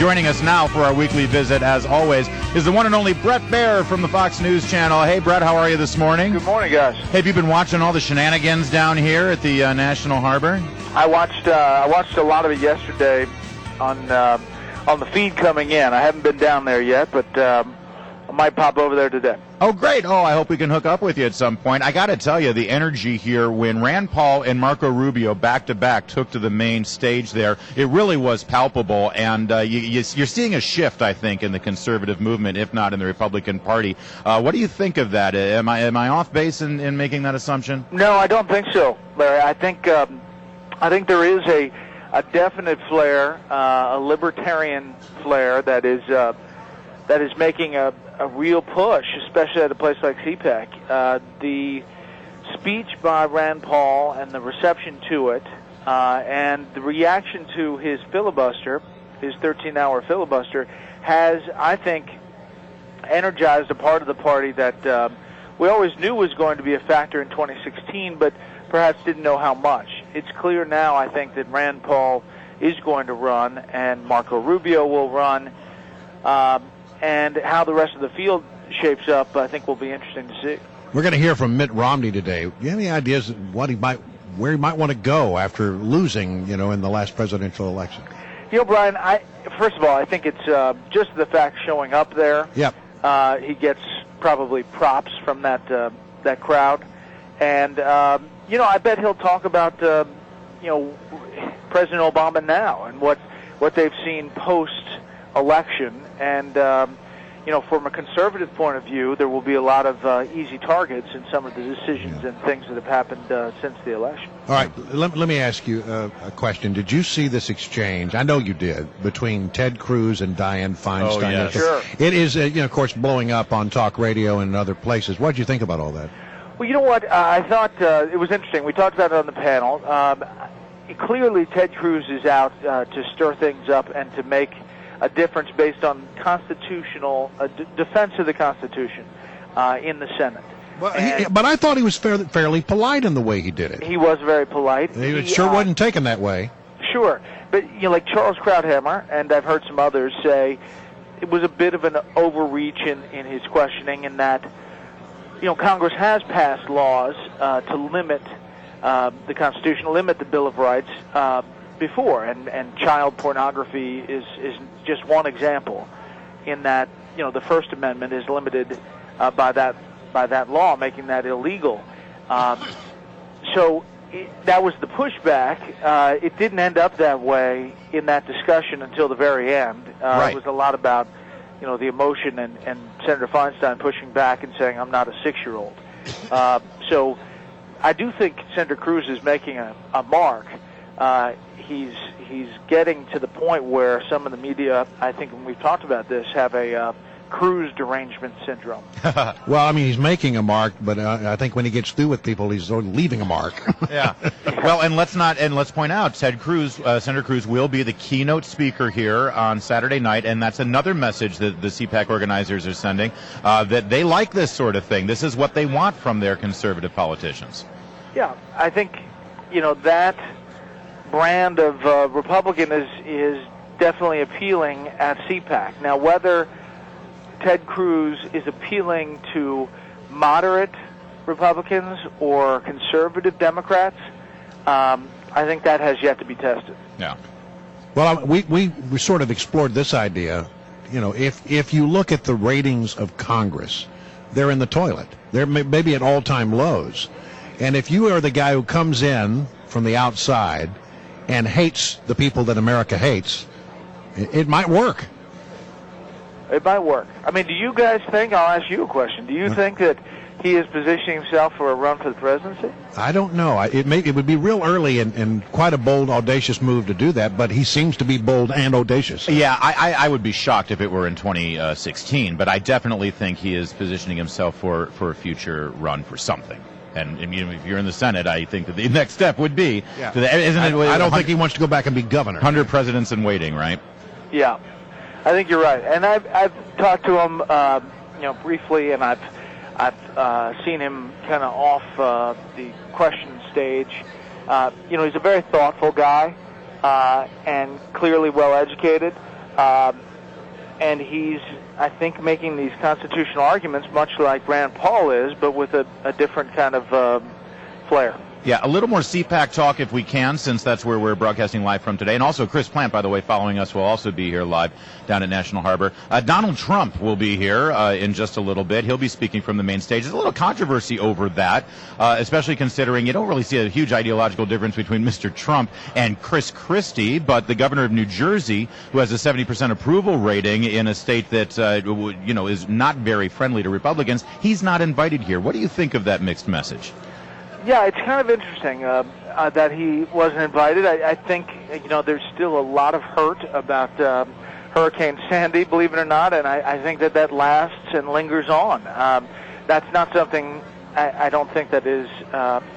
Joining us now for our weekly visit, as always, is the one and only Bret Baier from the Fox News Channel. Hey, Bret, how are you this morning? Good morning, guys. Hey, have you been watching all the shenanigans down here at the National Harbor? I watched a lot of it yesterday on the feed coming in. I haven't been down there yet, but I might pop over there today. Oh, great. Oh, I hope we can hook up with you at some point. I got to tell you, the energy here when Rand Paul and Marco Rubio back-to-back took to the main stage there, it really was palpable. And you're seeing a shift, I think, in the conservative movement, if not in the Republican Party. What do you think of that? Am I off base in making that assumption? No, I don't think so, Larry. I think there is a definite flare, a libertarian flare that is making a real push, especially at a place like CPAC. The speech by Rand Paul and the reception to it, and the reaction to his filibuster, his 13-hour filibuster, has, I think, energized a part of the party that we always knew was going to be a factor in 2016, but perhaps didn't know how much. It's clear now, I think, that Rand Paul is going to run, and Marco Rubio will run. And how the rest of the field shapes up, I think, will be interesting to see. We're going to hear from Mitt Romney today. Do you have any ideas where he might want to go after losing, in the last presidential election? Brian, first of all, I think it's just the fact showing up there. Yep. He gets probably props from that crowd, and I bet he'll talk about President Obama now and what they've seen post-election. And, from a conservative point of view, there will be a lot of easy targets in some of the decisions and things that have happened since the election. All right, let me ask you a question. Did you see this exchange? I know you did, between Ted Cruz and Dianne Feinstein. Oh, yes. Sure. It is, of course, blowing up on talk radio and other places. What did you think about all that? Well, you know what? I thought it was interesting. We talked about it on the panel. Clearly, Ted Cruz is out to stir things up and to make a difference based on constitutional defense of the Constitution in the Senate. Well, but I thought he was fairly polite in the way he did it. He was very polite. He sure wasn't taken that way. Sure, but like Charles Krauthammer, and I've heard some others say, it was a bit of an overreach in his questioning, in that Congress has passed laws to limit the Constitution, limit the Bill of Rights before, and child pornography is just one example, in that the First Amendment is limited by that law, making that illegal. So that was the pushback. It didn't end up that way in that discussion until the very end. Right. It was a lot about the emotion and Senator Feinstein pushing back and saying, "I'm not a 6-year-old." So I do think Senator Cruz is making a mark. He's getting to the point where some of the media, I think when we've talked about this, have a Cruz derangement syndrome. Well, I mean, he's making a mark, but I think when he gets through with people, he's leaving a mark. Yeah. Well, and let's point out, Senator Cruz will be the keynote speaker here on Saturday night, and that's another message that the CPAC organizers are sending, that they like this sort of thing. This is what they want from their conservative politicians. Yeah, I think that brand of Republican is definitely appealing at CPAC. Now, whether Ted Cruz is appealing to moderate Republicans or conservative Democrats, I think that has yet to be tested. Yeah. Well, we sort of explored this idea. If you look at the ratings of Congress, they're in the toilet. They're maybe at all-time lows. And if you are the guy who comes in from the outside and hates the people that America hates, it might work. It might work. I mean, do you guys think, I'll ask you a question, do you think that he is positioning himself for a run for the presidency? I don't know. It would be real early and quite a bold, audacious move to do that, but he seems to be bold and audacious. Yeah, I would be shocked if it were in 2016, but I definitely think he is positioning himself for a future run for something. And if you're in the Senate, I think that the next step would be, I don't think he wants to go back and be governor. 100 presidents in waiting, right? Yeah, I think you're right. And I've talked to him, briefly, and I've seen him kind of off the question stage. He's a very thoughtful guy and clearly well educated. And he's, I think, making these constitutional arguments much like Rand Paul is, but with a different kind of flair. Yeah, a little more CPAC talk if we can, since that's where we're broadcasting live from today. And also Chris Plant, by the way, following us, will also be here live down at National Harbor. Donald Trump will be here in just a little bit. He'll be speaking from the main stage. There's a little controversy over that, especially considering you don't really see a huge ideological difference between Mr. Trump and Chris Christie, but the governor of New Jersey, who has a 70% approval rating in a state that is not very friendly to Republicans, he's not invited here. What do you think of that mixed message? Yeah, it's kind of interesting that he wasn't invited. I think, there's still a lot of hurt about Hurricane Sandy, believe it or not, and I think that lasts and lingers on. That's not something I don't think that is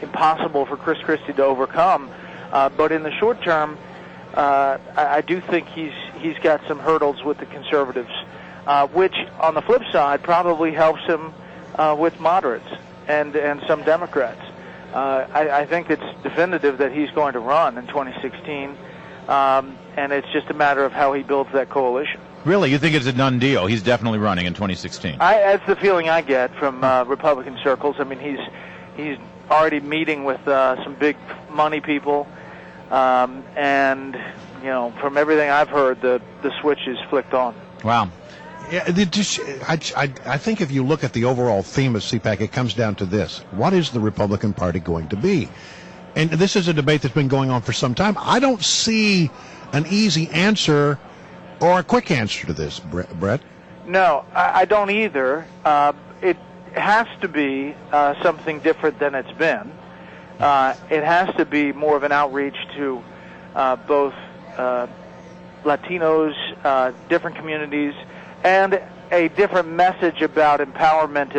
impossible for Chris Christie to overcome. But in the short term, I do think he's got some hurdles with the conservatives, which, on the flip side, probably helps him with moderates and some Democrats. I think it's definitive that he's going to run in 2016, and it's just a matter of how he builds that coalition. Really? You think it's a done deal? He's definitely running in 2016? That's the feeling I get from Republican circles. I mean, he's already meeting with some big money people, and, from everything I've heard, the switch is flicked on. Wow. Yeah, I think if you look at the overall theme of CPAC, it comes down to this. What is the Republican Party going to be? And this is a debate that's been going on for some time. I don't see an easy answer or a quick answer to this, Bret. No, I don't either. It has to be something different than it's been. It has to be more of an outreach to both Latinos, different communities, and a different message about empowerment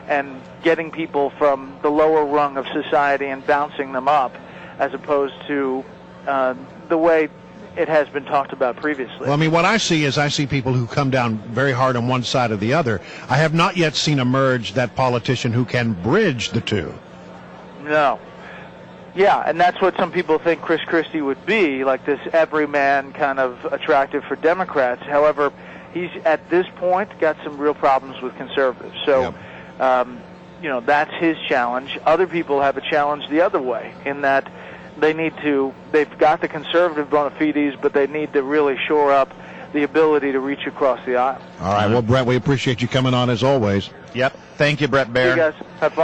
and getting people from the lower rung of society and bouncing them up, as opposed to the way it has been talked about previously. Well, I mean, what I see people who come down very hard on one side or the other. I have not yet seen emerge that politician who can bridge the two. No. Yeah, and that's what some people think Chris Christie would be, like this everyman kind of attractive for Democrats. However, he's at this point got some real problems with conservatives. So, that's his challenge. Other people have a challenge the other way, in that they've got the conservative bona fides, but they need to really shore up the ability to reach across the aisle. All right. Well, Bret, we appreciate you coming on as always. Yep. Thank you, Bret Baier. You guys have fun.